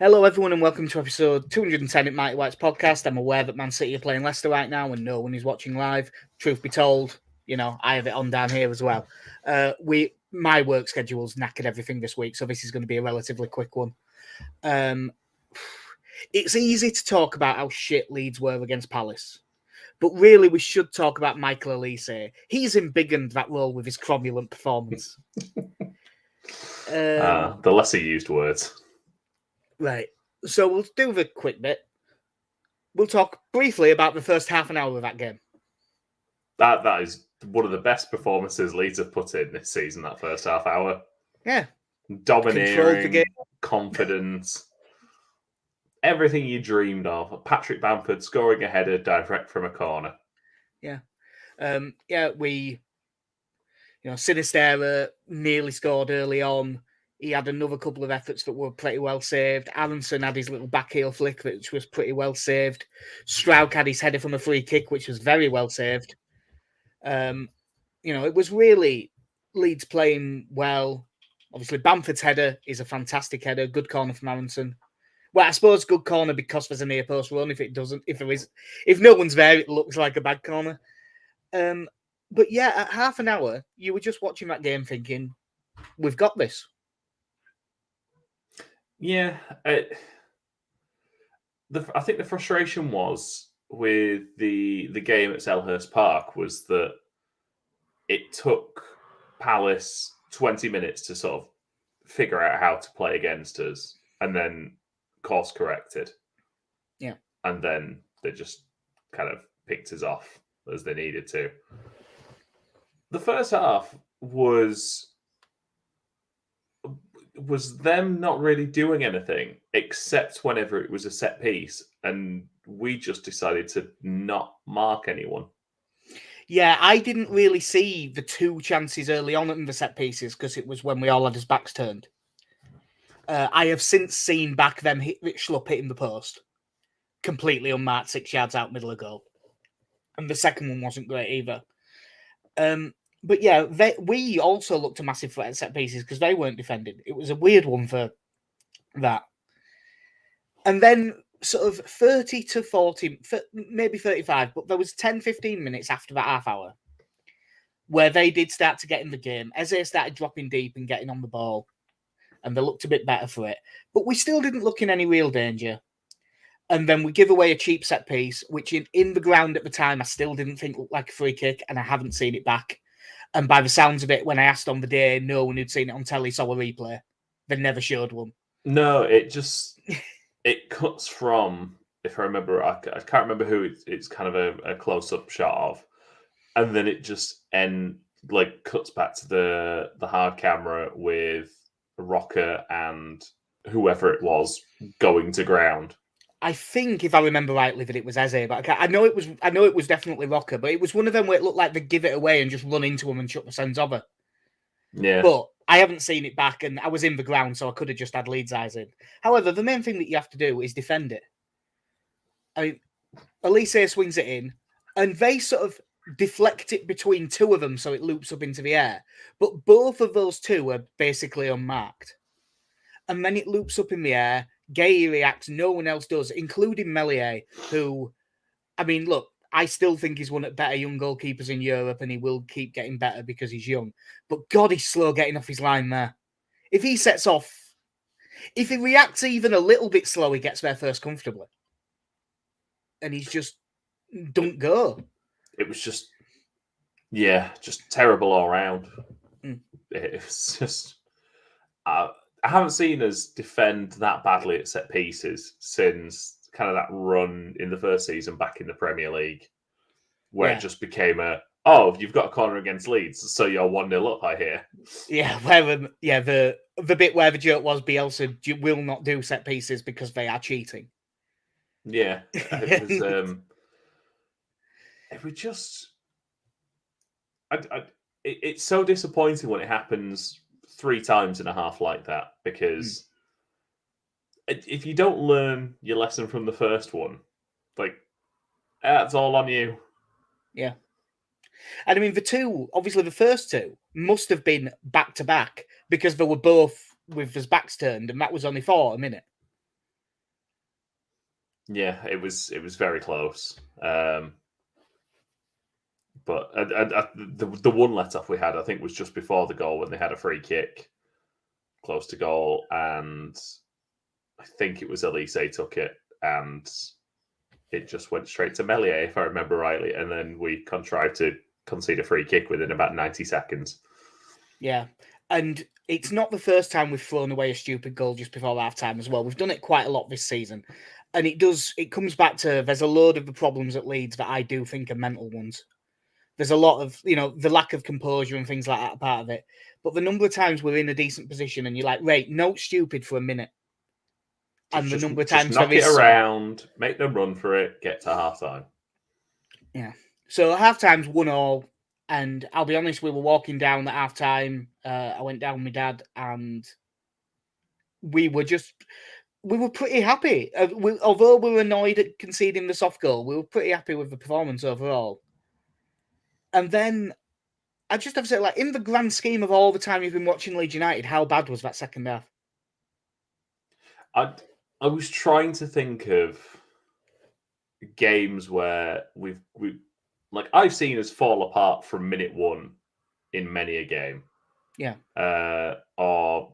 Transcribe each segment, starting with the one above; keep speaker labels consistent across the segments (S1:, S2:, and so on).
S1: Hello, everyone, and welcome to episode 210 at Mighty White's podcast. I'm aware that Man City are playing Leicester right now, and no one is watching live. Truth be told, I have it on down here as well. My work schedule's knackered everything this week, so this is going to be a relatively quick one. It's easy to talk about how shit Leeds were against Palace, but really we should talk about Michael Elise. He's embiggened that role with his cromulent performance.
S2: The lesser used words.
S1: Right. So we'll do the quick bit. We'll talk briefly about the first half an hour of that game.
S2: That is one of the best performances Leeds have put in this season, that first half hour.
S1: Yeah.
S2: Domineering, confidence, everything you dreamed of. Patrick Bamford scoring a header direct from a corner.
S1: Yeah. Sinisterra nearly scored early on. He had another couple of efforts that were pretty well saved. Aronson had his little back heel flick, which was pretty well saved. Strauch had his header from a free kick, which was very well saved. It was really Leeds playing well. Obviously, Bamford's header is a fantastic header. Good corner from Aronson. Well, I suppose good corner because there's a near post run. If no one's there, it looks like a bad corner. But yeah, at half an hour, you were just watching that game thinking, we've got this.
S2: Yeah. I think the frustration was with the game at Selhurst Park was that it took Palace 20 minutes to sort of figure out how to play against us and then course corrected.
S1: Yeah.
S2: And then they just kind of picked us off as they needed to. The first half was them not really doing anything except whenever it was a set piece, and we just decided to not mark anyone.
S1: Yeah, I didn't really see the two chances early on in the set pieces because it was when we all had his backs turned. I have since seen back them Schlupp hitting the post, completely unmarked, 6 yards out middle of goal, and the second one wasn't great either. But yeah, we also looked a massive threat at set pieces because they weren't defending. It was a weird one for that. And then sort of 30 to 40, maybe 35, but there was 10, 15 minutes after that half hour where they did start to get in the game. Eze started dropping deep and getting on the ball, and they looked a bit better for it. But we still didn't look in any real danger. And then we give away a cheap set piece, which in the ground at the time, I still didn't think looked like a free kick, and I haven't seen it back. And by the sounds of it, when I asked on the day, no one who'd seen it on telly saw a replay. They never showed one.
S2: No, it cuts from, if I remember, I can't remember who it's kind of a close-up shot of. And then it just cuts back to the hard camera with Rocker and whoever it was going to ground.
S1: I think, if I remember rightly, that it was Eze, but I know it was definitely Rocker, but it was one of them where it looked like they give it away and just run into him and shut the sense of her.
S2: Yeah.
S1: But I haven't seen it back, and I was in the ground, so I could have just had Leeds eyes in. However, the main thing that you have to do is defend it. I mean, Elise swings it in, and they sort of deflect it between two of them so it loops up into the air. But both of those two are basically unmarked. And then it loops up in the air. Gay reacts, no one else does, including Melier, who, I mean, look, I still think he's one of the better young goalkeepers in Europe, and he will keep getting better because he's young. But God, he's slow getting off his line there. If he sets off, if he reacts even a little bit slow, he gets there first comfortably. And he's just, don't go.
S2: It was just terrible all around. It's just... I haven't seen us defend that badly at set pieces since kind of that run in the first season back in the Premier League, where it just became you've got a corner against Leeds, so you're 1-0 up, I hear.
S1: Yeah, the bit where the joke was Bielsa will not do set pieces because they are cheating.
S2: Yeah, it was just... it's so disappointing when it happens 3 times in a half like that, because if you don't learn your lesson from the first one, that's all on you.
S1: Yeah. And I mean, the first two must have been back to back because they were both with his backs turned, and that was only for a minute.
S2: Yeah, it was very close. But the one let off we had, I think, was just before the goal when they had a free kick close to goal, and I think it was Elise took it, and it just went straight to Melier, if I remember rightly, and then we contrived to concede a free kick within about 90 seconds.
S1: Yeah, and it's not the first time we've thrown away a stupid goal just before half time as well. We've done it quite a lot this season, and it comes back to there's a load of the problems at Leeds that I do think are mental ones. There's a lot of, the lack of composure and things like that are part of it. But the number of times we're in a decent position and you're like, right, no stupid for a minute. And the number of
S2: Just
S1: times
S2: knock
S1: there
S2: it
S1: is
S2: around, make them run for it, get to half time.
S1: Yeah. So half time's 1-1. And I'll be honest, we were walking down at half time. I went down with my dad and we were pretty happy. Although we were annoyed at conceding the soft goal, we were pretty happy with the performance overall. And then I just have to say, like, in the grand scheme of all the time you've been watching Leeds United, how bad was that second half?
S2: I was trying to think of games where we like I've seen us fall apart from minute one in many a game.
S1: Yeah.
S2: Or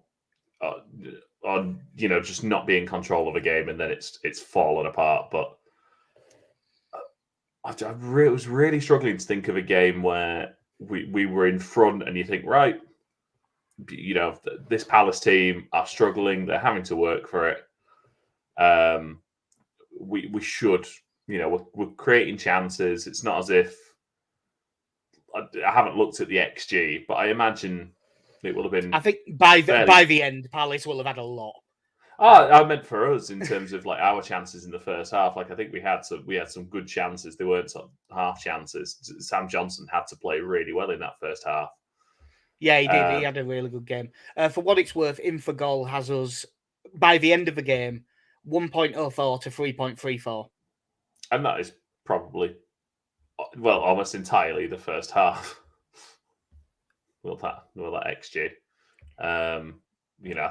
S2: just not be in control of a game and then it's fallen apart. But I was really struggling to think of a game where we were in front and you think, right, this Palace team are struggling, they're having to work for it. We should, we're creating chances. It's not as if I haven't looked at the XG, but I imagine it will have been.
S1: I think by the end, Palace will have had a lot.
S2: Oh, I meant for us in terms of like our chances in the first half. Like I think we had some good chances. They weren't sort of half chances. Sam Johnson had to play really well in that first half.
S1: Yeah, he did. He had a really good game. For what it's worth, Infogol has us by the end of the game 1.04 to 3.34,
S2: and that is probably almost entirely the first half. Will that XG? I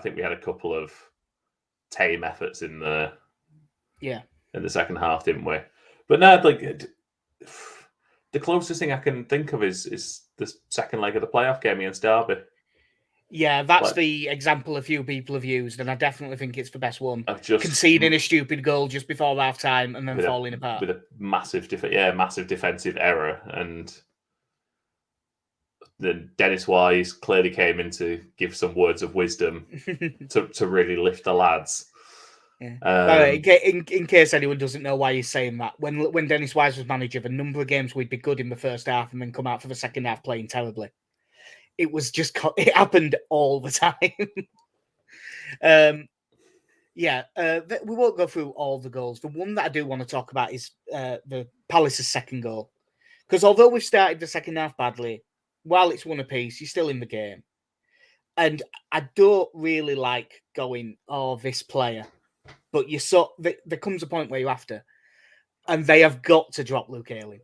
S2: think we had a couple of tame efforts in the second half, didn't we? But no, like the closest thing I can think of is the second leg of the playoff game against Derby.
S1: Yeah, that's the example a few people have used, and I definitely think it's the best one.
S2: Of just
S1: conceding a stupid goal just before half time and then falling apart
S2: with a massive defensive error, and then Dennis Wise clearly came in to give some words of wisdom to really lift the lads.
S1: Yeah. In case anyone doesn't know why he's saying that, when Dennis Wise was manager, the number of games we'd be good in the first half and then come out for the second half playing terribly. It happened all the time. We won't go through all the goals. The one that I do want to talk about is the Palace's second goal. Because although we've started the second half badly, while it's one apiece, you're still in the game. And I don't really like going, this player. But there comes a point where you have to. And they have got to drop Luke Ayling.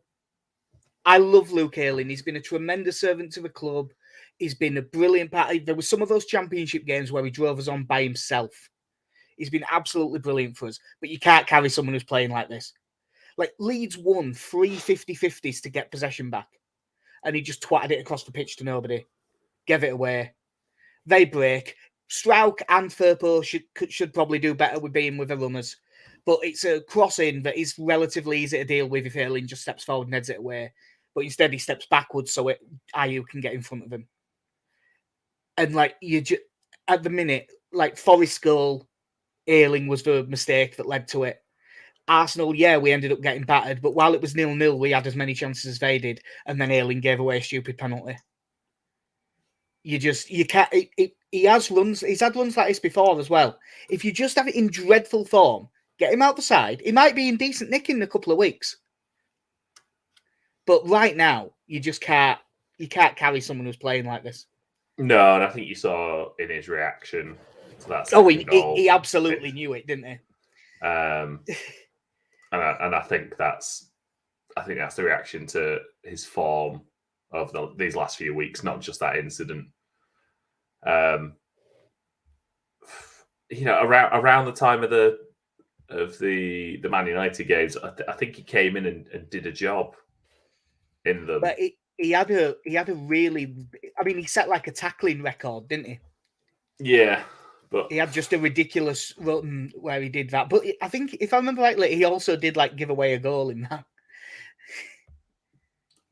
S1: I love Luke Ayling. He's been a tremendous servant to the club. He's been a brilliant part. There were some of those championship games where he drove us on by himself. He's been absolutely brilliant for us. But you can't carry someone who's playing like this. Like, Leeds won 3 50-50s to get possession back. And he just twatted it across the pitch to nobody. Gave it away. They break. Strauch and Firpo should probably do better with being with the runners. But it's a crossing that is relatively easy to deal with if Ayling just steps forward and heads it away. But instead he steps backwards so Ayew can get in front of him. And like at the minute, like Forest's goal, Ayling was the mistake that led to it. Arsenal, we ended up getting battered, but while it was 0-0, we had as many chances as they did, and then Ayling gave away a stupid penalty. You can't. He has runs. He's had runs like this before as well. If you just have it in dreadful form, get him out the side. He might be in decent nick in a couple of weeks, but right now you just can't. You can't carry someone who's playing like this.
S2: No, and I think you saw in his reaction to that.
S1: He absolutely knew it, didn't he?
S2: And I think that's the reaction to his form of these last few weeks, not just that incident. Around the time of the of the Man United games, I think he came in and did a job in them.
S1: But he had a really, I mean, he set like a tackling record, didn't he?
S2: Yeah, but
S1: He had just a ridiculous run where he did that. But I think, if I remember rightly, he also did like give away a goal in that.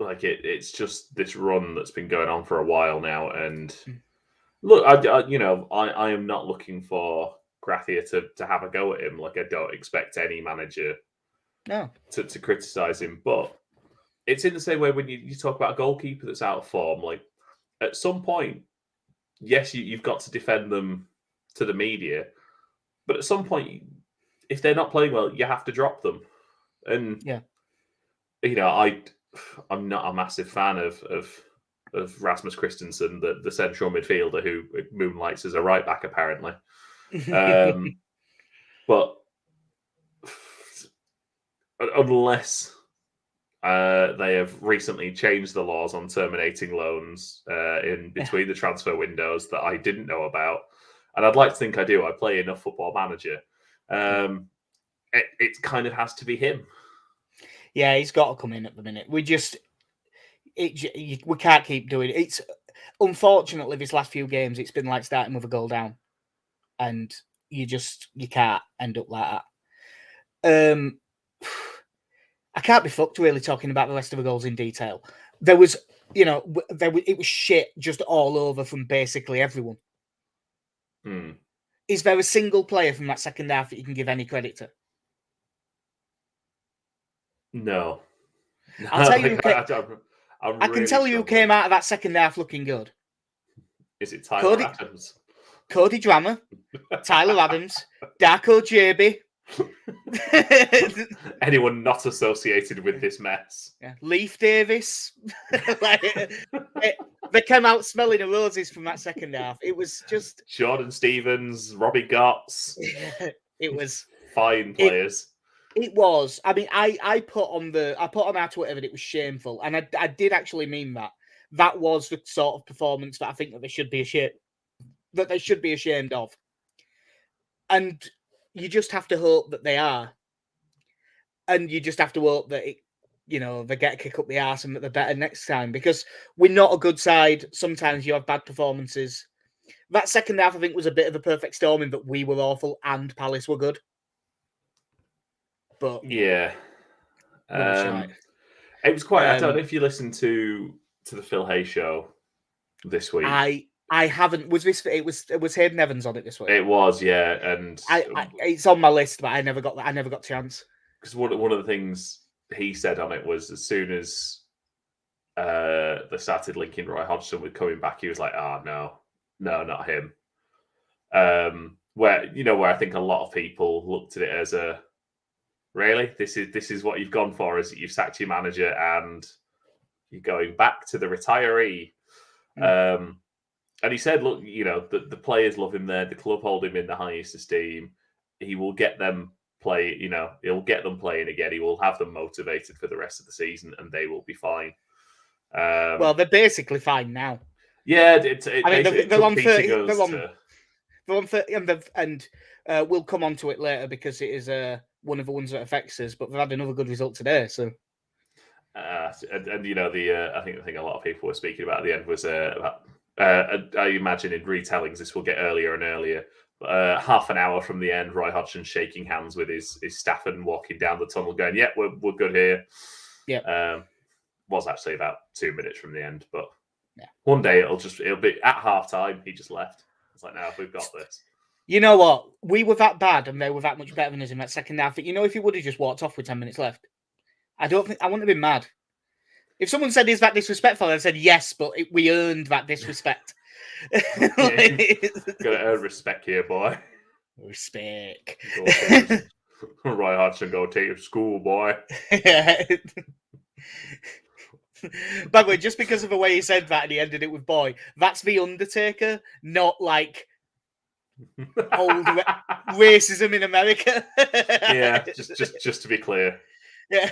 S2: like it's just this run that's been going on for a while now. And look, I am not looking for Grathia to have a go at him. Like, I don't expect any manager to criticize him, but it's in the same way when you talk about a goalkeeper that's out of form. Like, at some point, yes, you've got to defend them to the media, but at some point, if they're not playing well, you have to drop them. And I'm not a massive fan of Rasmus Christensen, the central midfielder who moonlights as a right back, apparently. But unless they have recently changed the laws on terminating loans in between the transfer windows that I didn't know about, and I'd like to think I do. I play enough Football Manager. It kind of has to be him.
S1: Yeah, he's got to come in at the minute. We can't keep doing it. It's unfortunately this last few games, it's been like starting with a goal down, and you can't end up like that. I can't be fucked really talking about the rest of the goals in detail. There was, it was shit just all over from basically everyone. Is there a single player from that second half that you can give any credit to?
S2: No.
S1: I'll tell you. I can tell you who came out of that second half looking good.
S2: Is it Tyler Adams?
S1: Cody Drammer, Tyler Adams, Darko JB.
S2: Anyone not associated with this mess?
S1: Yeah. Leaf Davis. They came out smelling the roses from that second half. It was just
S2: Jordan Stevens, Robbie Gotts.
S1: It was
S2: fine players.
S1: It was. I mean, I put on our Twitter that it was shameful, and I did actually mean that. That was the sort of performance that I think that they should be ashamed of. And you just have to hope that they are. And you just have to hope that they get a kick up the arse and that they're better next time, because we're not a good side. Sometimes you have bad performances. That second half, I think, was a bit of a perfect storm in that we were awful and Palace were good. But
S2: yeah, it was quite. I don't know if you listened to the Phil Hay show this week.
S1: I haven't. Was Hayden Evans on it this week?
S2: It was, yeah, and
S1: it's on my list, but I never got a chance.
S2: Because one of the things he said on it was, as soon as they started linking Roy Hodgson with coming back, he was like, "Oh no, not him." Where I think a lot of people looked at it as a, really, this is what you've gone for, is that you've sacked your manager and you're going back to the retiree. And he said, look, the players love him there. The club hold him in the highest esteem. He will get them he'll get them playing again. He will have them motivated for the rest of the season, and they will be fine.
S1: Well, they're basically fine now.
S2: Yeah, they're
S1: on 30. They're on 30, and we'll come on to it later because it is one of the ones that affects us. But they've had another good result today, so.
S2: I think the thing a lot of people were speaking about at the end was about. I imagine in retellings this will get earlier and earlier. Half an hour from the end, Roy Hodgson shaking hands with his staff and walking down the tunnel, going, "Yeah, we're good here."
S1: Yeah,
S2: was actually about 2 minutes from the end, but one day it'll be at half time. He just left. It's like, now we've got this.
S1: You know what? We were that bad, and they were that much better than us in that second half. But if he would have just walked off with 10 minutes left, I wouldn't have been mad. If someone said, "Is that disrespectful?" I said, "Yes, but we earned that disrespect."
S2: Gotta earn respect here, boy.
S1: Respect.
S2: Roy Hodgson, go take your school, boy.
S1: By the way, just because of the way he said that and he ended it with "boy," that's The Undertaker, not like old racism in America.
S2: Yeah, just to be clear.
S1: Yeah.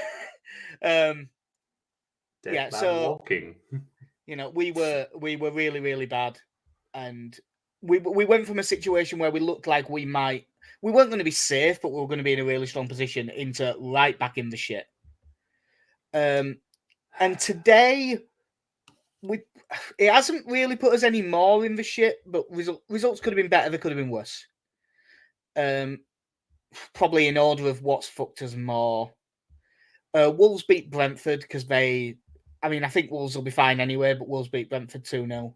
S2: Dead man walking.
S1: We were really, really bad, and we went from a situation where we looked like we might We weren't going to be safe, but we were going to be in a really strong position into right back in the shit. And today, it hasn't really put us any more in the shit, but results could have been better. They could have been worse. Probably in order of what's fucked us more. Wolves beat Brentford because I think Wolves will be fine anyway, but Wolves beat Brentford 2-0.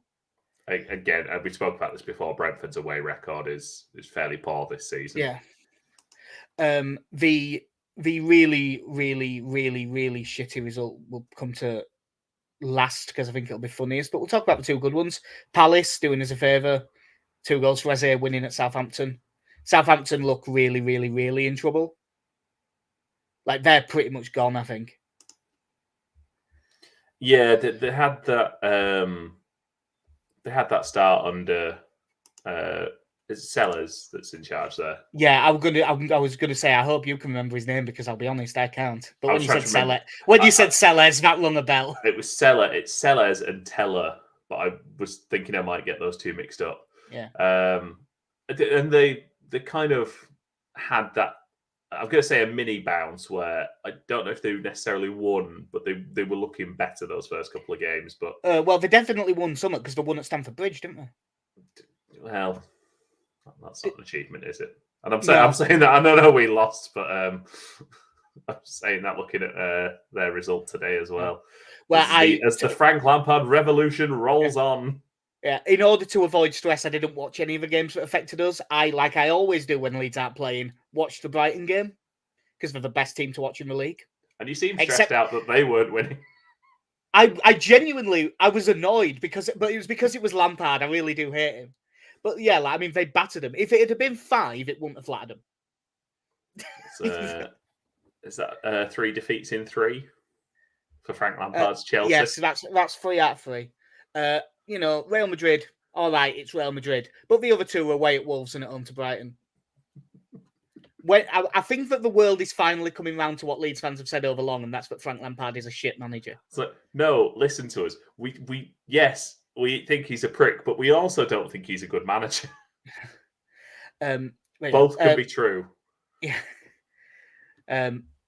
S2: Again, we spoke about this before. Brentford's away record is fairly poor this season.
S1: Yeah. The really, really, really, really shitty result will come to last because I think it'll be funniest. But we'll talk about the two good ones. Palace doing us a favour. 2 goals for Eze winning at Southampton. Southampton look really, really, really in trouble. Like, they're pretty much gone, I think.
S2: Yeah, they had that. They had that start under. It's Sellers that's in charge there.
S1: Yeah, I was gonna say I hope you can remember his name because I'll be honest, I can't. But when you said Sellers, that rung a bell.
S2: It was It's Sellers and Teller, but I was thinking I might get those two mixed up.
S1: Yeah.
S2: And they kind of had that. I'm going to say a mini bounce where I don't know if they necessarily won, but they were looking better those first couple of games. But
S1: well, they definitely won some because they won at Stamford Bridge, didn't they?
S2: Well, that's not an achievement, is it? And I'm saying that I know we lost, but I'm saying that looking at their result today as well.
S1: Well,
S2: as the Frank Lampard revolution rolls on.
S1: Yeah, in order to avoid stress, I didn't watch any of the games that affected us. Like I always do when Leeds aren't playing, watch the Brighton game because they're the best team to watch in the league.
S2: And you seem stressed out that they weren't winning.
S1: I genuinely was annoyed but it was because it was Lampard. I really do hate him. But yeah, they battered them. If it had been 5, it wouldn't have flattered them.
S2: Is that 3 defeats in 3 for Frank Lampard's Chelsea?
S1: Yes, that's 3 out of 3. Real Madrid, all right, it's Real Madrid. But the other 2 were away at Wolves and at home to Brighton. I think that the world is finally coming round to what Leeds fans have said over long, and that's that Frank Lampard is a shit manager.
S2: So, no, listen to us. We think he's a prick, but we also don't think he's a good manager. Both can be true.
S1: Yeah.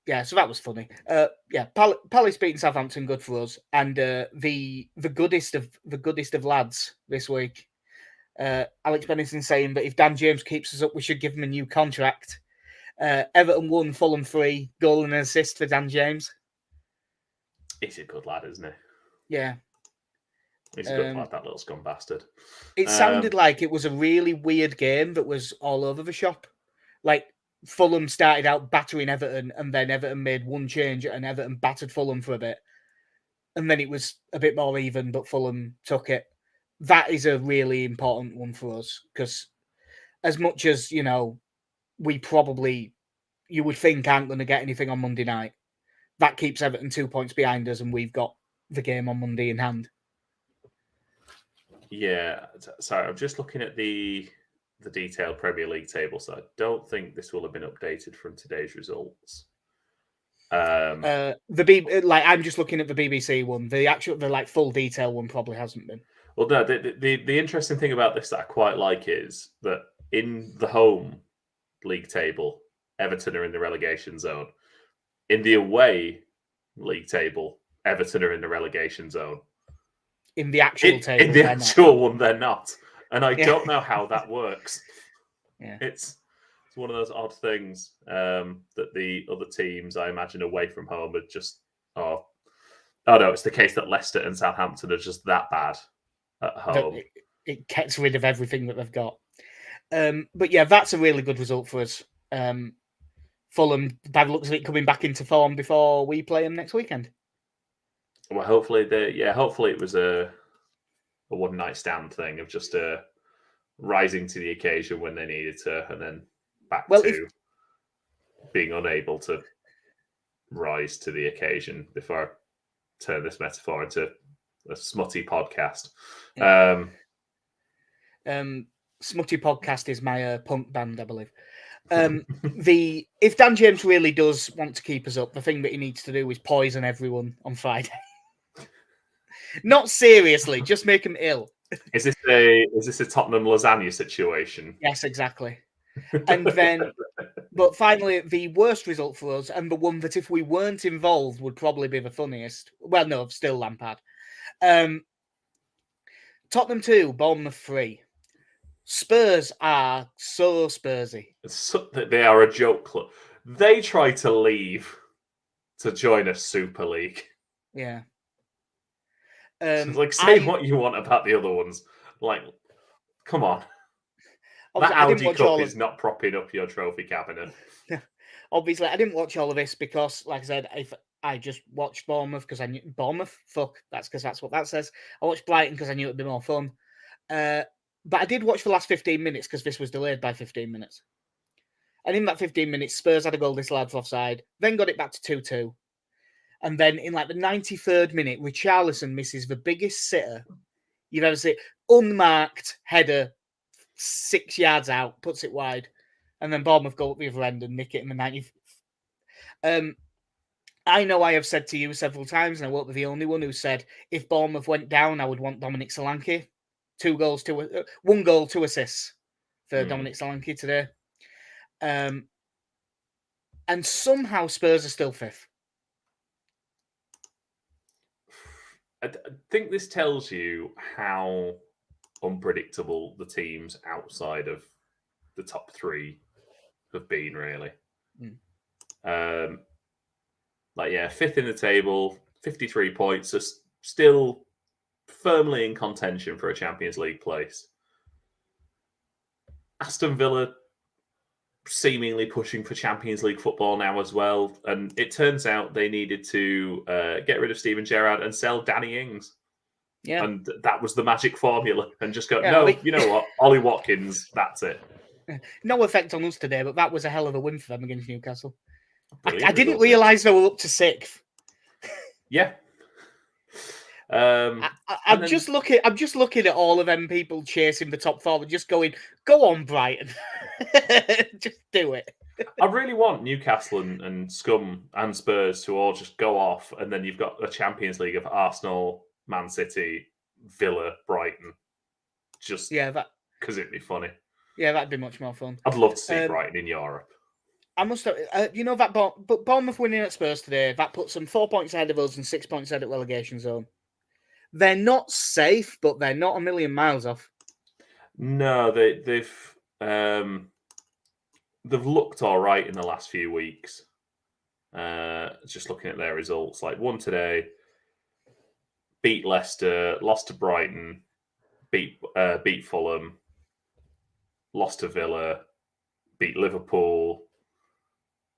S1: Yeah, so that was funny. Palace beating Southampton, good for us. And the goodest of lads this week, Alex Bennington saying that if Dan James keeps us up, we should give him a new contract. Everton 1, Fulham 3, goal and an assist for Dan James.
S2: He's a good lad, isn't he?
S1: Yeah.
S2: He's a good lad, that little scum bastard.
S1: It sounded like it was a really weird game that was all over the shop. Like, Fulham started out battering Everton, and then Everton made one change, and Everton battered Fulham for a bit. And then it was a bit more even, but Fulham took it. That is a really important one for us, because as much as, we probably, you would think, aren't going to get anything on Monday night, that keeps Everton 2 points behind us, and we've got the game on Monday in hand.
S2: Yeah, sorry, I'm just looking at the detailed Premier League table, so I don't think this will have been updated from today's results.
S1: I'm just looking at the BBC one. The full detail one probably hasn't been.
S2: Well, no, the interesting thing about this that I quite like is that in the home league table, Everton are in the relegation zone. In the away league table, Everton are in the relegation zone.
S1: In the actual table,
S2: in the actual one, they're not, and I don't know how that works.
S1: Yeah,
S2: it's one of those odd things that the other teams, I imagine, away from home are just. Oh no, it's the case that Leicester and Southampton are just that bad at home.
S1: It gets rid of everything that they've got. But yeah, that's a really good result for us. Fulham, by the looks of it, coming back into form before we play them next weekend.
S2: Well, hopefully it was a one night stand thing of just rising to the occasion when they needed to, and then back to being unable to rise to the occasion. Before I turn this metaphor into a smutty podcast.
S1: Yeah. Smutty Podcast is my punk band, I believe. If Dan James really does want to keep us up, the thing that he needs to do is poison everyone on Friday. Not seriously, just make him ill.
S2: Is this a Tottenham lasagna situation?
S1: Yes, exactly. And then, but finally, the worst result for us, and the one that if we weren't involved would probably be the funniest. Well, no, still Lampard. Tottenham 2, Bournemouth 3. Spurs are so Spursy.
S2: They are a joke club. They try to leave to join a Super League.
S1: Yeah.
S2: Like, say what you want about the other ones. Like, come on. That Audi Cup is not propping up your trophy cabinet.
S1: Obviously, I didn't watch all of this because, like I said, if I just watched Bournemouth because I knew Bournemouth. Fuck, that's because that's what that says. I watched Brighton because I knew it'd be more fun. But I did watch the last 15 minutes because this was delayed by 15 minutes. And in that 15 minutes, Spurs had a goal disallowed for offside, then got it back to 2-2. And then in like the 93rd minute, Richarlison misses the biggest sitter you've ever seen. Unmarked header, 6 yards out, puts it wide. And then Bournemouth go up the other end and nick it in the 90th. I know I have said to you several times, and I won't be the only one who said, if Bournemouth went down, I would want Dominic Solanke. 1 goal, 2 assists for Dominic Solanke today. And somehow Spurs are still 5th.
S2: I think this tells you how unpredictable the teams outside of the top 3 have been, really. Like, yeah, 5th in the table, 53 points, are still firmly in contention for a Champions League place. Aston Villa seemingly pushing for Champions League football now as well. And it turns out they needed to get rid of Steven Gerrard and sell Danny Ings.
S1: Yeah.
S2: And that was the magic formula. And just go, you know what? Ollie Watkins, that's it.
S1: No effect on us today, but that was a hell of a win for them against Newcastle.
S2: I
S1: didn't realise they were up to 6th.
S2: Yeah.
S1: I'm just looking at all of them people chasing the top 4 and just going, go on, Brighton. Just do it.
S2: I really want Newcastle and Scum and Spurs to all just go off, and then you've got a Champions League of Arsenal, Man City, Villa, Brighton. Just because it'd be funny.
S1: Yeah, that'd be much more fun.
S2: I'd love to see Brighton in Europe.
S1: I must have, but Bournemouth winning at Spurs today, that puts them 4 points ahead of us and 6 points ahead at relegation zone. They're not safe, but they're not a million miles off.
S2: No, they've looked all right in the last few weeks. Just looking at their results, like won today, beat Leicester, lost to Brighton, beat Fulham, lost to Villa, beat Liverpool.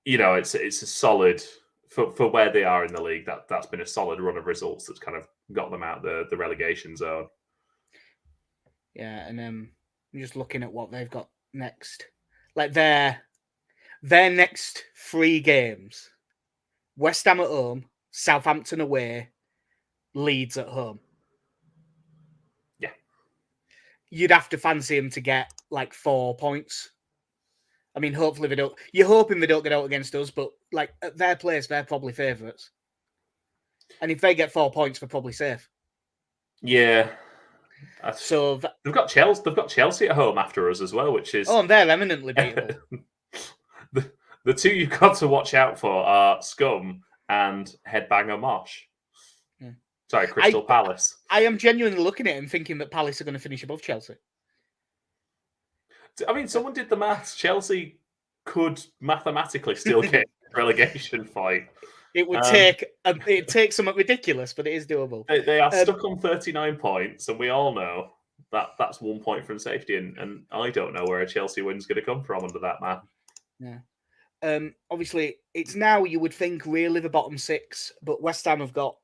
S2: It's a solid for where they are in the league. That's been a solid run of results that's kind of got them out the relegation zone.
S1: Yeah, and I'm just looking at what they've got next. Like their next 3 games: West Ham at home, Southampton away, Leeds at home.
S2: Yeah,
S1: you'd have to fancy them to get like 4 points. I mean, hopefully they don't. You're hoping they don't get out against us, but like at their place, they're probably favourites. And if they get 4 points, they're probably safe.
S2: Yeah.
S1: So
S2: they've got Chelsea. They've got Chelsea at home after us as well, which is
S1: and they're eminently beatable.
S2: the 2 you've got to watch out for are Scum and Headbanger Mosh. Yeah. Sorry, Crystal Palace.
S1: I am genuinely looking at it and thinking that Palace are going to finish above Chelsea.
S2: I mean, someone did the maths. Chelsea could mathematically still get a relegation fight.
S1: It would take something ridiculous, but it is doable.
S2: They are stuck on 39 points, and we all know that's 1 point from safety, and I don't know where a Chelsea win's going to come from under that man.
S1: Yeah. Obviously, it's now, you would think, really the bottom 6, but West Ham have got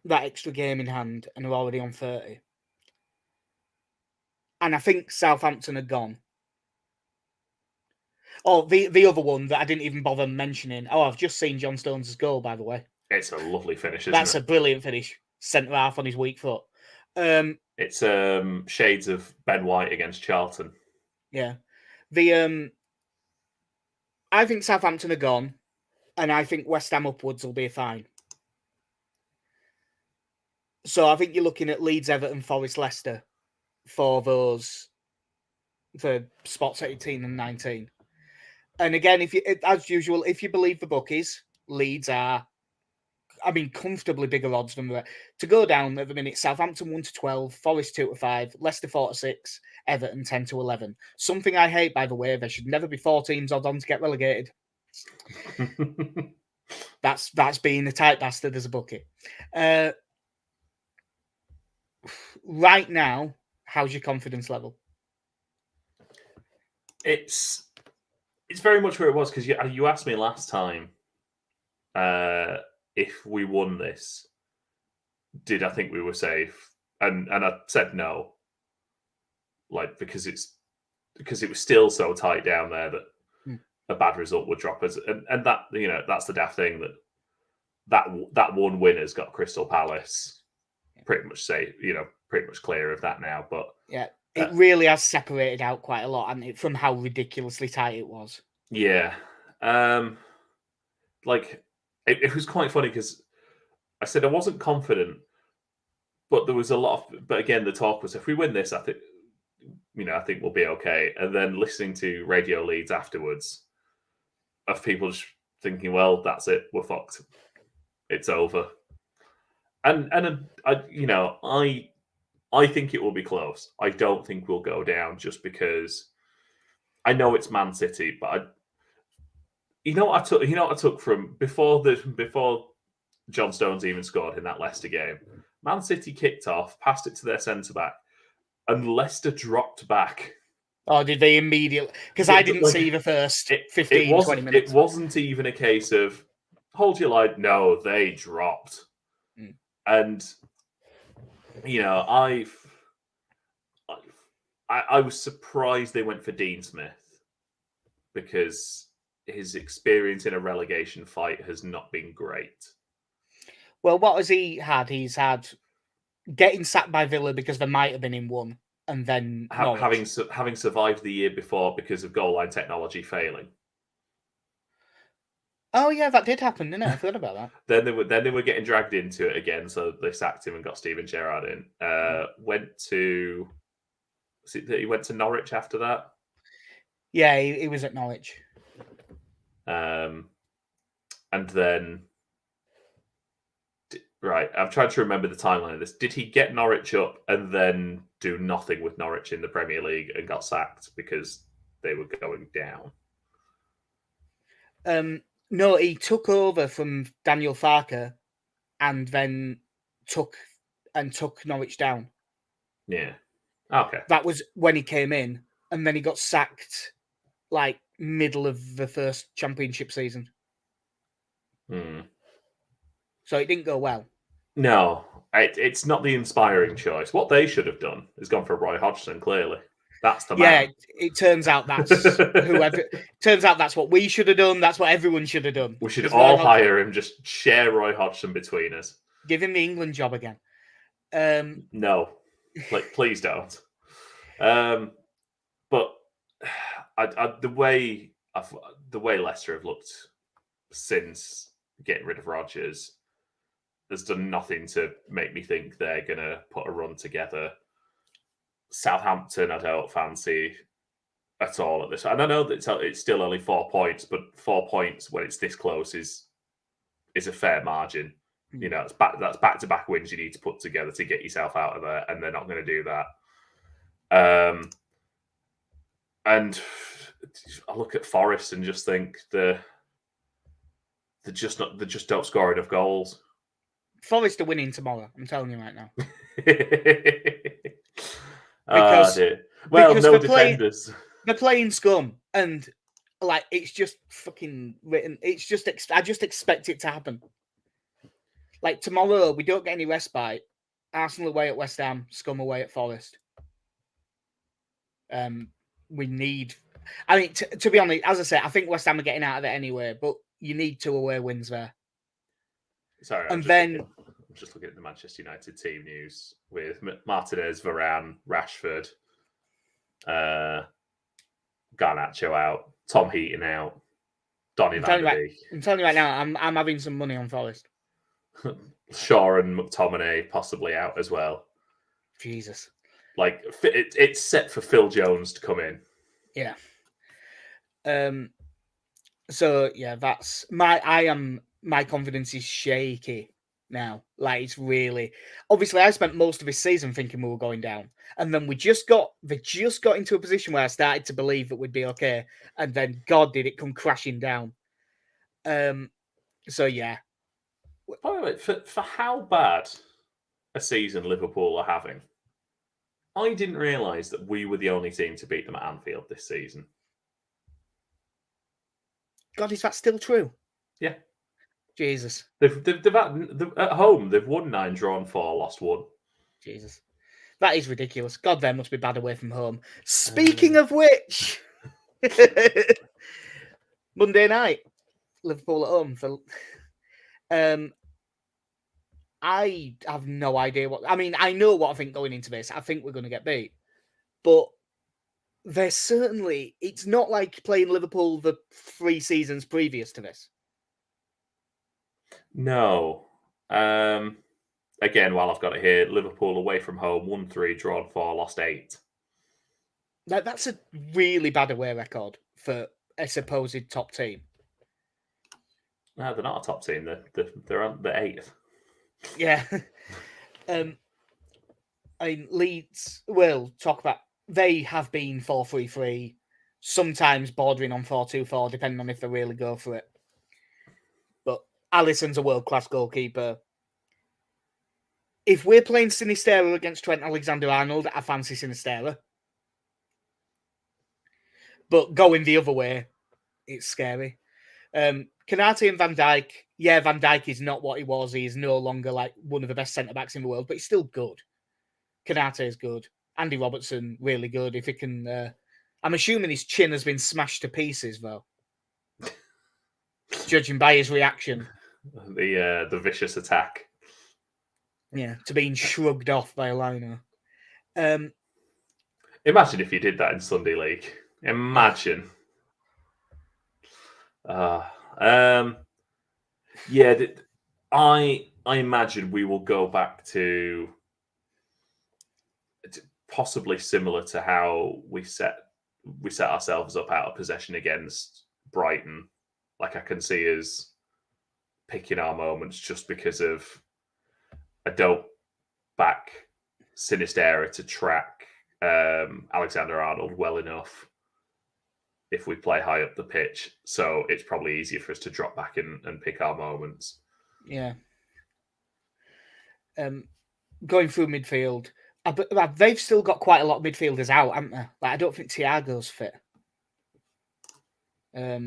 S1: that extra game in hand and are already on 30. And I think Southampton are gone. Oh, the other one that I didn't even bother mentioning. Oh, I've just seen John Stones' goal, by the way.
S2: It's a lovely finish, isn't
S1: That's a brilliant finish. Centre half on his weak foot.
S2: It's shades of Ben White against Charlton.
S1: Yeah. I think Southampton are gone, and I think West Ham upwards will be fine. So I think you're looking at Leeds, Everton, Forest, Leicester for those for spots 18 and 19. And again, as usual, if you believe the bookies, Leeds are, comfortably bigger odds than the to go down at the minute. Southampton 1-12, Forest 2-5, Leicester 4-6, Everton 10-11. Something I hate, by the way. There should never be 4 teams odds on to get relegated. That's being a tight bastard as a bookie. Right now, how's your confidence level?
S2: It's very much where it was, because you asked me last time if we won this, did I think we were safe? And I said no, because it was still so tight down there that a bad result would drop us, and that that's the daft thing that one win has got Crystal Palace pretty much safe, pretty much clear of that now. But
S1: yeah, it really has separated out quite a lot, and from how ridiculously tight it was.
S2: Yeah, it was quite funny because I said I wasn't confident, but there was a lot of. But again, the talk was, if we win this, I think we'll be okay. And then listening to Radio Leeds afterwards, of people just thinking, well, that's it, we're fucked, it's over. And I think it will be close. I don't think we'll go down, just because I know it's Man City, but I took from before John Stones even scored in that Leicester game. Man City kicked off, passed it to their centre back, and Leicester dropped back.
S1: Oh, did they immediately? Because I didn't see the first 15, 20 minutes.
S2: It wasn't even a case of hold your line. No, they dropped. And I was surprised they went for Dean Smith, because his experience in a relegation fight has not been great.
S1: Well, what has he had? He's had getting sacked by Villa because there might have been in one, and then
S2: having survived the year before because of goal line technology failing.
S1: Oh yeah, that did happen, didn't it? I forgot about that.
S2: Then they were getting dragged into it again, so they sacked him and got Steven Gerrard in. He went to Norwich after that.
S1: Yeah, he was at Norwich.
S2: And then, right, I've tried to remember the timeline of this. Did he get Norwich up and then do nothing with Norwich in the Premier League and got sacked because they were going down?
S1: No, he took over from Daniel Farke and then took Norwich down.
S2: Yeah. Okay.
S1: That was when he came in, and then he got sacked middle of the first championship season. So it didn't go well. No,
S2: it's not the inspiring choice. What they should have done is gone for Roy Hodgson, clearly. That's the man.
S1: Yeah, it turns out that's whoever. Turns out that's what we should have done. That's what everyone should have done.
S2: We should all hire him. Just share Roy Hodgson between us.
S1: Give him the England job again.
S2: No, please don't. But the way Leicester have looked since getting rid of Rodgers has done nothing to make me think they're gonna put a run together. Southampton, I don't fancy at all at this. And I know that it's still only 4 points, but 4 points when it's this close is a fair margin. That's back-to-back wins you need to put together to get yourself out of there, and they're not going to do that. And I look at Forest and just think they just don't score enough goals.
S1: Forest are winning tomorrow. I'm telling you right now.
S2: Because no defenders.
S1: They're playing scum, and it's just fucking written. It's just I just expect it to happen. Tomorrow, we don't get any respite. Arsenal away at West Ham, Scum away at Forest. We need. To be honest, as I said, I think West Ham are getting out of it anyway. But you need 2 away wins there.
S2: Sorry, I'm just looking at the Manchester United team news with Martinez, Varane, Rashford, Garnacho out, Tom Heaton out, Donny Van de Beek.
S1: I'm telling you right now, I'm having some money on Forest.
S2: Shaw and McTominay possibly out as well.
S1: Jesus.
S2: It's set for Phil Jones to come in
S1: Yeah. So yeah, that's my confidence is shaky now. Like it's really obviously I spent most of this season thinking we were going down. And then they just got into a position where I started to believe that we'd be okay. And then God did it come crashing down. So yeah.
S2: By the way, for how bad a season Liverpool are having, I didn't realise that we were the only team to beat them at Anfield this season.
S1: God, is that still true?
S2: Yeah.
S1: Jesus.
S2: At home, they've won 9, drawn 4, lost 1.
S1: Jesus. That is ridiculous. God, they must be bad away from home. Speaking of which, Monday night, Liverpool at home. I have no idea what. I mean, I know what I think going into this. I think we're going to get beat, but there's certainly. It's not like playing Liverpool the 3 seasons previous to this.
S2: No. Again, while I've got it here, Liverpool away from home, 1-3, drawn 4, lost 8.
S1: That's a really bad away record for a supposed top team.
S2: No, they're not a top team. They're on the 8th.
S1: Yeah. I mean, Leeds will talk about. They have been 4-3-3, sometimes bordering on 4-2-4, depending on if they really go for it. But Alisson's a world-class goalkeeper. If we're playing Sinistera against Trent Alexander-Arnold, I fancy Sinistera. But going the other way, it's scary. Kanate and Van Dijk. Yeah, Van Dijk is not what he was. He is no longer like one of the best centre-backs in the world, but he's still good. Kanate is good. Andy Robertson, really good. If he can... I'm assuming his chin has been smashed to pieces, though. Judging by his reaction.
S2: The vicious attack.
S1: Yeah, to being shrugged off by a liner.
S2: Imagine if you did that in Sunday League. Imagine. Yeah, I imagine we will go back to possibly similar to how we set ourselves up out of possession against Brighton. Like I can see us picking our moments just because of I don't back Sinistera to track Alexander Arnold well enough if we play high up the pitch. So it's probably easier for us to drop back and pick our moments.
S1: Yeah. Going through midfield, they've still got quite a lot of midfielders out, haven't they? Like I don't think Thiago's fit. I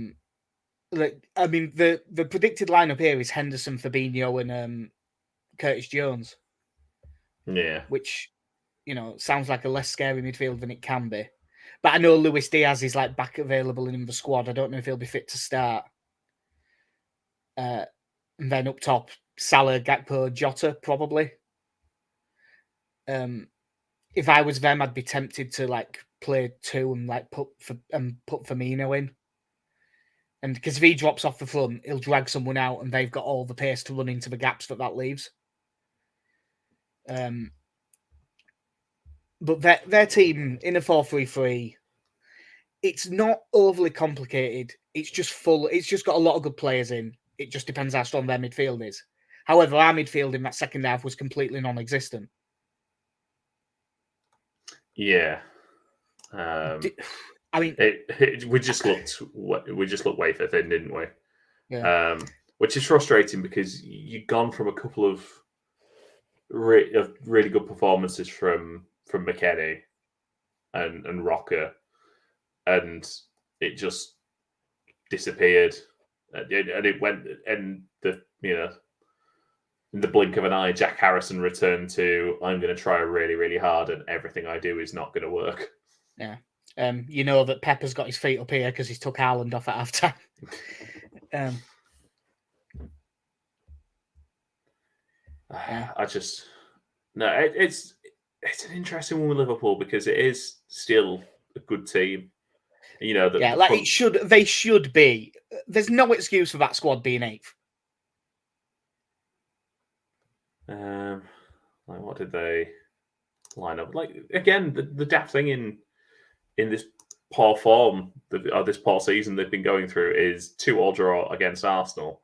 S1: mean, the predicted lineup here is Henderson, Fabinho, and Curtis Jones.
S2: Yeah,
S1: which sounds like a less scary midfield than it can be. But I know Luis Diaz is like back available in the squad. I don't know if he'll be fit to start. And then up top, Salah, Gakpo, Jota, probably. If I was them, I'd be tempted to like play 2 and like put Firmino in. And because if he drops off the front, he'll drag someone out, and they've got all the pace to run into the gaps that leaves. But their team in a 4-3-3, it's not overly complicated. It's just full. It's just got a lot of good players in. It just depends how strong their midfield is. However, our midfield in that second half was completely non-existent.
S2: Yeah.
S1: I mean,
S2: we just looked wafer thin, didn't we?
S1: Yeah.
S2: Which is frustrating because you've gone from a couple of really good performances from McKennie and Rocker, and it just disappeared, and it went, and in the blink of an eye, Jack Harrison returned to I'm going to try really, really hard, and everything I do is not going to work.
S1: Yeah. You know that Pepper's got his feet up here because he's took Haaland off at half time.
S2: It's an interesting one with Liverpool because it is still a good team.
S1: They should be. There's no excuse for that squad being 8th.
S2: What did they line up? Like again, the daft thing in this poor form, this poor season they've been going through, is 2-2 draw against Arsenal.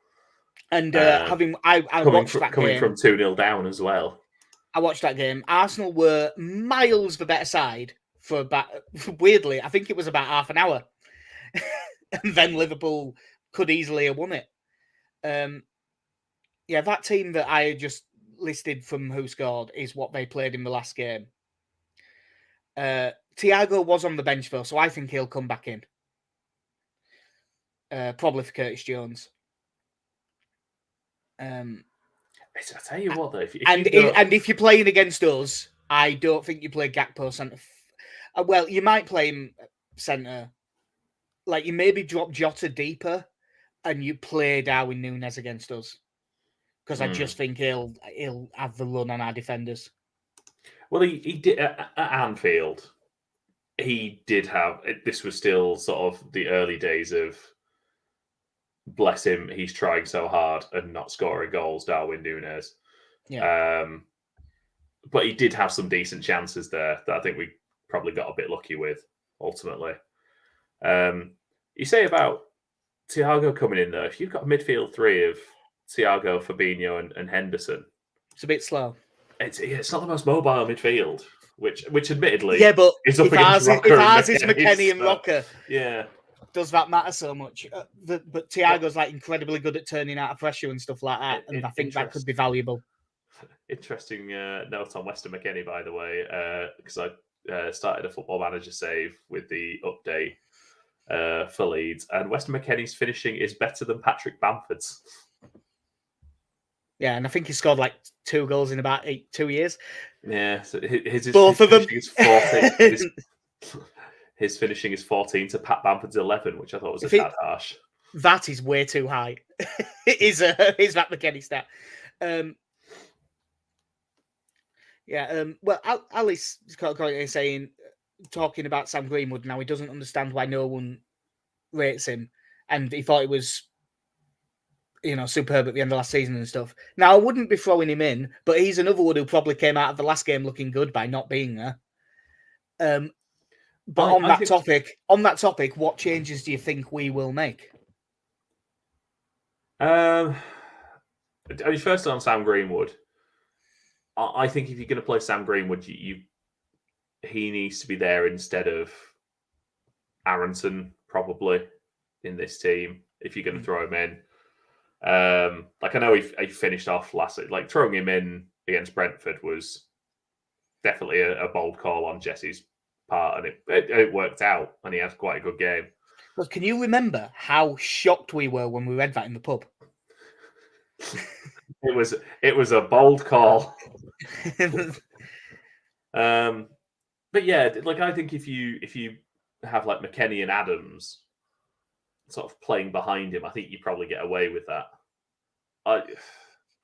S1: And I watched that
S2: coming
S1: game.
S2: from 2-0 down as well.
S1: I watched that game. Arsenal were miles the better side for about, weirdly, I think it was about half an hour. And then Liverpool could easily have won it. Yeah, that team that I just listed from who scored is what they played in the last game. Thiago was on the bench though, so I think he'll come back in. Probably for Curtis Jones.
S2: I tell you what, though,
S1: if you're playing against us, I don't think you play Gakpo centre. Well, you might play him centre. Like you maybe drop Jota deeper, and you play Darwin Núñez against us, because I just think he'll have the run on our defenders.
S2: Well, he did at Anfield. He did have. This was still sort of the early days of. Bless him, he's trying so hard and not scoring goals, Darwin Núñez.
S1: Yeah.
S2: But he did have some decent chances there that I think we probably got a bit lucky with, ultimately. You say about Thiago coming in, though, if you've got a midfield three of Thiago, Fabinho and Henderson...
S1: It's a bit slow.
S2: It's not the most mobile midfield, which admittedly...
S1: Yeah, but
S2: is up
S1: if
S2: against
S1: ours is McKennie and Rocker...
S2: Yeah.
S1: Does that matter so much? But Thiago's like incredibly good at turning out of pressure and stuff like that, and I think that could be valuable.
S2: Interesting note on Weston McKennie, by the way, because I started a Football Manager save with the update for Leeds, and Weston McKennie's finishing is better than Patrick Bamford's.
S1: Yeah, and I think he scored like 2 goals in about 2 years.
S2: Yeah, so his
S1: both of them.
S2: Is 14. His finishing is 14 to Pat Bamford's 11, which I thought was a tad harsh.
S1: That is way too high. Is that McKennie stat? Well, Alice is talking about Sam Greenwood now. He doesn't understand why no one rates him, and he thought it was, superb at the end of last season and stuff. Now, I wouldn't be throwing him in, but he's another one who probably came out of the last game looking good by not being there. But on that topic, what changes do you think we will make?
S2: First on Sam Greenwood, I think if you're going to play Sam Greenwood, he needs to be there instead of Aronson, probably, in this team, if you're going to throw him in. I know he finished off last week. Like, throwing him in against Brentford was definitely a bold call on Jesse's part, and it worked out, and he had quite a good game.
S1: But can you remember how shocked we were when we read that in the pub?
S2: It was a bold call. But yeah, I think if you have like McKennie and Adams sort of playing behind him, I think you probably get away with that.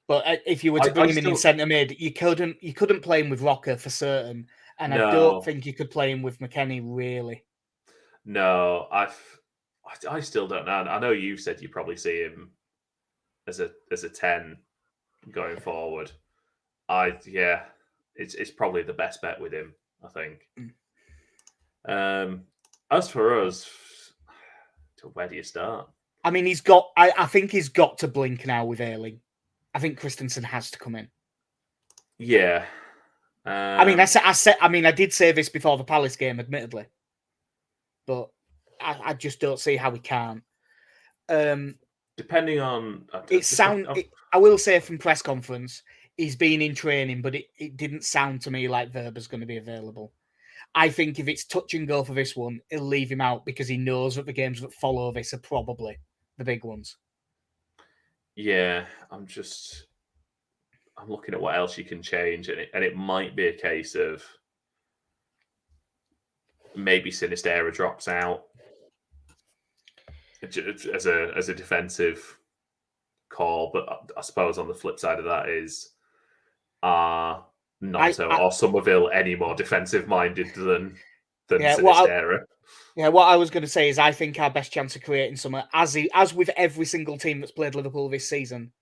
S1: But if you were to bring him in centre mid, you couldn't play him with Rocker for certain, and I don't think you could play him with McKennie really.
S2: No, I still don't know. I know you've said you probably see him as a 10 going forward. It's probably the best bet with him, I think. As for us, where do you start? I
S1: mean, I think he's got to blink now with Ayling. I think Christensen has to come in.
S2: Yeah.
S1: I did say this before the Palace game, admittedly, but I just don't see how we can't.
S2: Depending on
S1: I will say from press conference, he's been in training, but it didn't sound to me like Verba's going to be available. I think if it's touch and go for this one, he'll leave him out because he knows that the games that follow this are probably the big ones.
S2: Yeah, I'm looking at what else you can change, and it might be a case of maybe Sinistera drops out as a defensive call, but I suppose on the flip side of that is Nonto or Somerville any more defensive minded than Sinistera.
S1: What I was going to say is I think our best chance of creating something, as with every single team that's played Liverpool this season,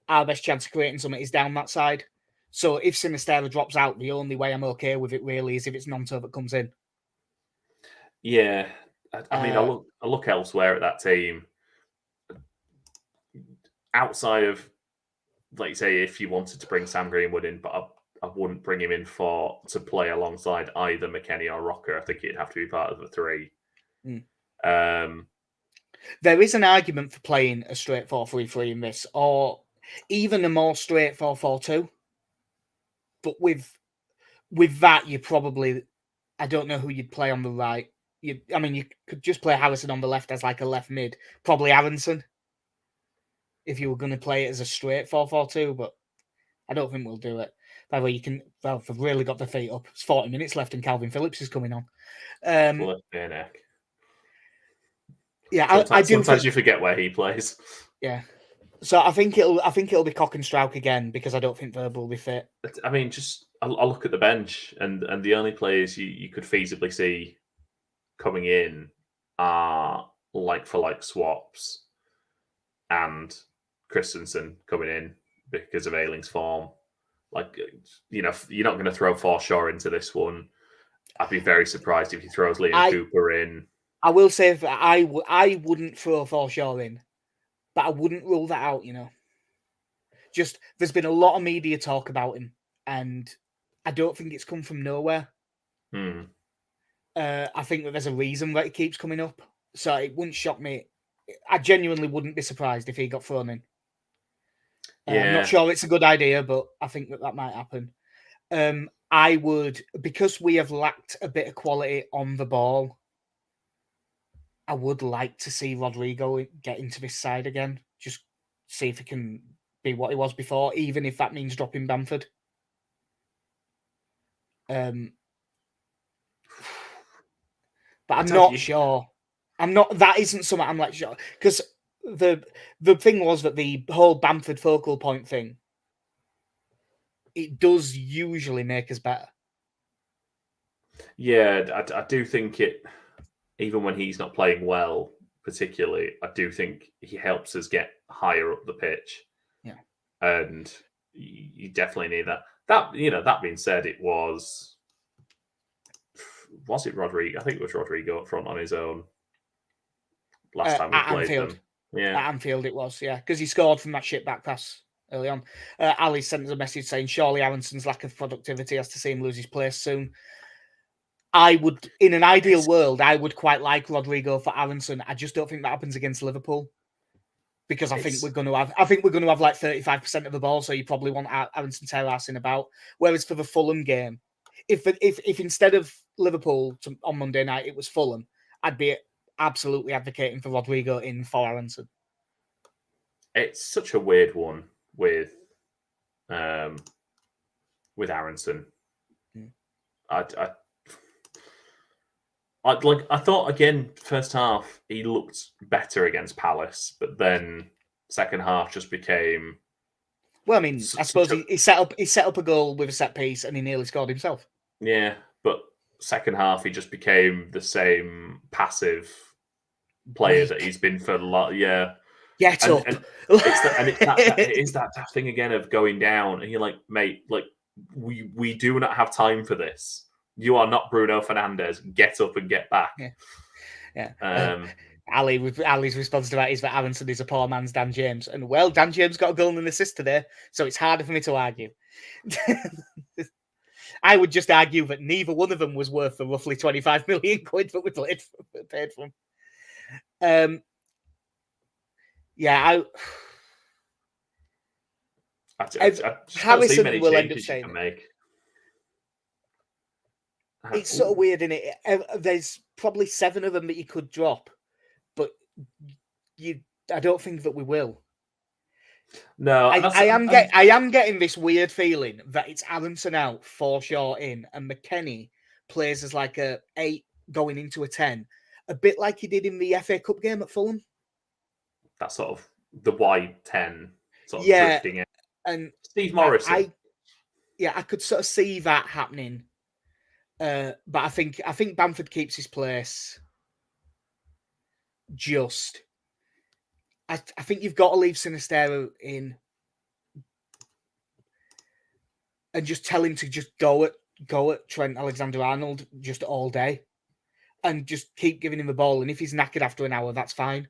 S1: our best chance of creating something is down that side. So if Sinistera drops out, the only way I'm okay with it really is if it's Nonto that comes in.
S2: Yeah, I mean, I look elsewhere at that team. Outside of, like you say, if you wanted to bring Sam Greenwood in, but I wouldn't bring him in to play alongside either McKennie or Rocker. I think it'd have to be part of the three.
S1: There is an argument for playing a straight 4-3-3 in this, or even a more straight 4-4-2. But with that, you probably, I don't know who you'd play on the right. You could just play Harrison on the left as like a left mid, probably Aronson, if you were going to play it as a straight 4-4-2. But I don't think we'll do it. By the way, we've really got the feet up. It's 40 minutes left, and Calvin Phillips is coming on. Yeah, I do.
S2: Sometimes you forget where he plays.
S1: Yeah, so I think it'll be Cock and Strauch again, because I don't think Verb will be fit.
S2: I mean, I'll look at the bench, and the only players you could feasibly see coming in are like for like swaps, and Christensen coming in because of Ayling's form. Like, you're not going to throw Forshaw into this one. I'd be very surprised if he throws Liam Cooper in.
S1: I will say that I wouldn't throw Forshaw in, but I wouldn't rule that out. Just there's been a lot of media talk about him, and I don't think it's come from nowhere. I think that there's a reason that it keeps coming up, so it wouldn't shock me. I genuinely wouldn't be surprised if he got thrown in. I'm not sure it's a good idea, but I think that might happen. I would, because we have lacked a bit of quality on the ball, I would like to see Rodrigo get into this side again. Just see if he can be what he was before, even if that means dropping Bamford. But I'm not sure. That isn't something I'm like sure, because the thing was that the whole Bamford focal point thing, it does usually make us better.
S2: Yeah, I do think it. Even when he's not playing well, particularly, I do think he helps us get higher up the pitch.
S1: Yeah,
S2: and you definitely need that. That being said, was it Rodrigo? I think it was Rodrigo up front on his own last time we played them. Yeah,
S1: at Anfield it was. Yeah, because he scored from that shit back pass early on. Ali sent us a message saying, surely Aronson's lack of productivity has to see him lose his place soon. I would, in an ideal world, I would quite like Rodrigo for Aronson. I just don't think that happens against Liverpool, because I think we're going to have like 35% of the ball. So you probably want Aronson terracing about. Whereas for the Fulham game, if instead of Liverpool on Monday night it was Fulham, I'd be absolutely advocating for Rodrigo in for Aronson.
S2: It's such a weird one with Aronson. I thought again, first half he looked better against Palace, but then second half just became.
S1: Well, I mean, I suppose he set up a goal with a set piece and he nearly scored himself.
S2: Yeah, but second half he just became the same passive player that he's been for a lot. Yeah,
S1: get up.
S2: And it is that thing again of going down, and you're like, mate, like we do not have time for this. You are not Bruno Fernandes. Get up and get back.
S1: Yeah. Ali's response to that is that Aronson is a poor man's Dan James. And, well, Dan James got a goal and an assist today, so it's harder for me to argue. I would just argue that neither one of them was worth the roughly 25 million quid that we paid for them.
S2: I just don't see many changes you can make.
S1: It's sort of weird, isn't it? There's probably 7 of them that you could drop, but I don't think that we will.
S2: No,
S1: I am getting this weird feeling that it's Aronson out, Forshaw in, and McKennie plays as like a 8 going into a 10, a bit like he did in the FA Cup game at Fulham.
S2: That sort of the wide 10 sort of drifting in.
S1: And
S2: Steve Morrison.
S1: I could sort of see that happening. But I think Bamford keeps his place. I think you've got to leave Sinistero in and just tell him to just go at Trent Alexander-Arnold just all day. and just keep giving him the ball. And if he's knackered after an hour, that's fine.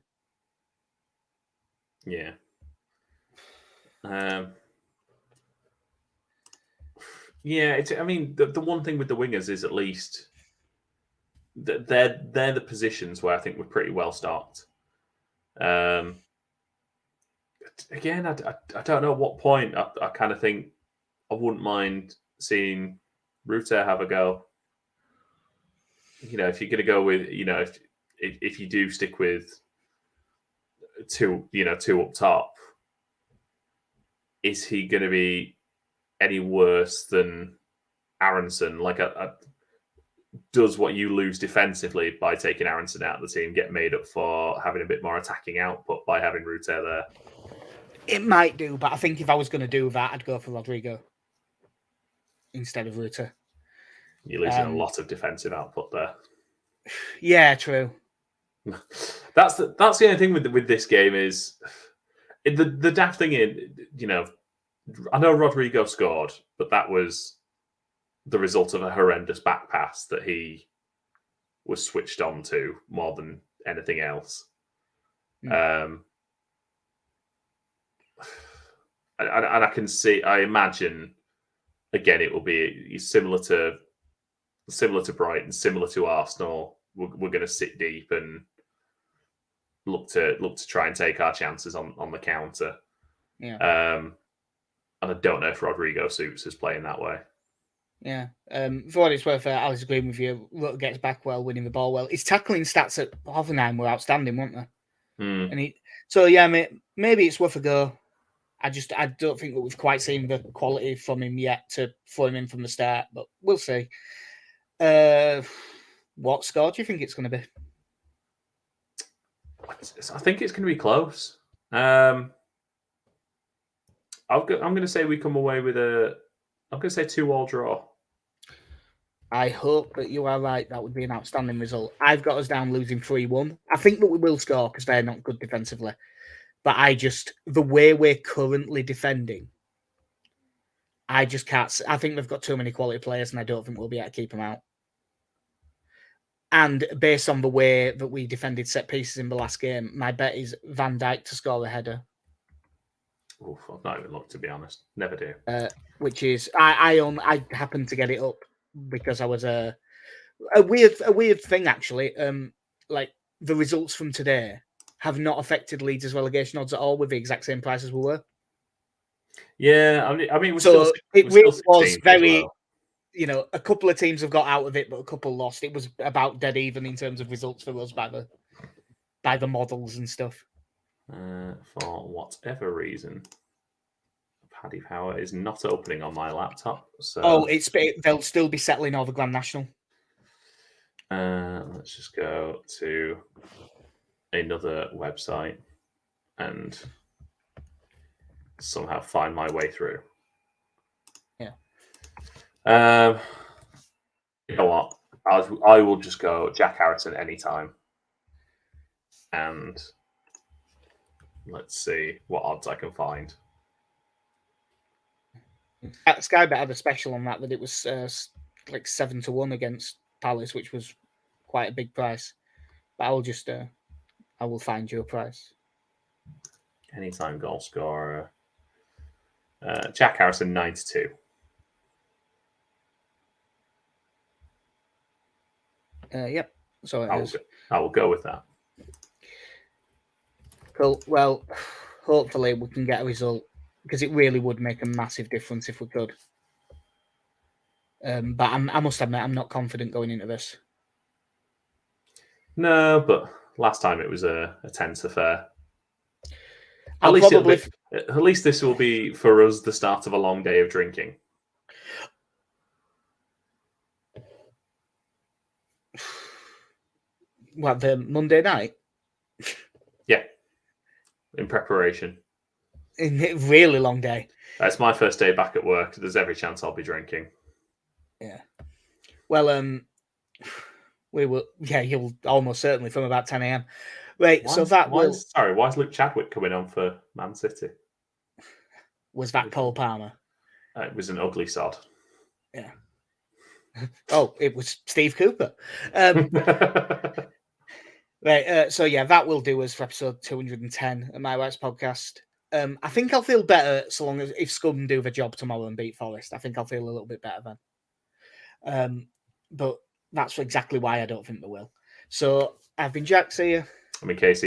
S2: Yeah. Yeah, I mean, the one thing with the wingers is at least they're the positions where I think we're pretty well stocked. Again, I don't know at what point I kind of think I wouldn't mind seeing Ruter have a go. You know, if you're going to go with, you know, if you do stick with two up top, is he going to be any worse than Aronson? Like, does what you lose defensively by taking Aronson out of the team get made up for having a bit more attacking output by having Ruter there?
S1: It might do, but I think if I was going to do that, I'd go for Rodrigo instead of Ruter.
S2: You're losing a lot of defensive output there.
S1: Yeah, true.
S2: That's the only thing with this game is the daft thing in, you know, I know Rodrigo scored, but that was the result of a horrendous back pass that he was switched on to more than anything else. And I can see, I imagine, again, it will be similar to Brighton, similar to Arsenal. We're going to sit deep and look to try and take our chances on the counter.
S1: Yeah.
S2: And I don't know if Rodrigo suits us playing that way.
S1: Yeah. For what it's worth, I was agreeing with you. Rutter gets back well, winning the ball well. His tackling stats at Hoffenheim were outstanding, weren't they? And so yeah, maybe it's worth a go. I don't think that we've quite seen the quality from him yet to throw him in from the start, but we'll see. What score do you think it's going to be?
S2: I think it's going to be close. I'm going to say we come away with I'm going to say 2-2 draw.
S1: I hope that you are right. That would be an outstanding result. I've got us down losing 3-1. I think that we will score because they're not good defensively. But the way we're currently defending, I just can't. I think they've got too many quality players, and I don't think we'll be able to keep them out. And based on the way that we defended set pieces in the last game, my bet is Van Dijk to score a header.
S2: Oof, I've not even looked, to be honest. Never do.
S1: Which is I happened to get it up because I was a weird thing actually. Like the results from today have not affected Leeds' relegation odds at all with the exact same price as we were.
S2: Yeah, I mean,
S1: it really was very.
S2: Well.
S1: You know, a couple of teams have got out of it, but a couple lost. It was about dead even in terms of results for us by the models and stuff.
S2: For whatever reason, Paddy Power is not opening on my laptop. So
S1: they'll still be settling over Grand National.
S2: Let's just go to another website and somehow find my way through.
S1: Yeah.
S2: You know what? I will just go Jack Harrison anytime. And let's see what odds I can find.
S1: Sky Bet had a special on that it was like 7-1 against Palace, which was quite a big price. But I will find you a price.
S2: Anytime goal scorer. Jack Harrison 92.
S1: Yep. So
S2: I will go with that.
S1: Cool. Well, hopefully we can get a result because it really would make a massive difference if we could. But I must admit, I'm not confident going into this.
S2: No, but last time it was a tense affair.
S1: At
S2: least this will be for us the start of a long day of drinking.
S1: What, the Monday night?
S2: Yeah. In preparation.
S1: In a really long day.
S2: It's my first day back at work. There's every chance I'll be drinking.
S1: Yeah. Well, we will. Yeah, you'll almost certainly from about 10 a.m. Right.
S2: Why is Luke Chadwick coming on for Man City?
S1: Was that Cole Palmer?
S2: It was an ugly sod.
S1: Yeah. Oh, it was Steve Cooper. Right. So yeah, that will do us for episode 210 of My Rights Podcast. I think I'll feel better so long as if Scum do the job tomorrow and beat Forest. I think I'll feel a little bit better then. But that's exactly why I don't think they will. So I've been Jack. See you.
S2: I mean, Casey.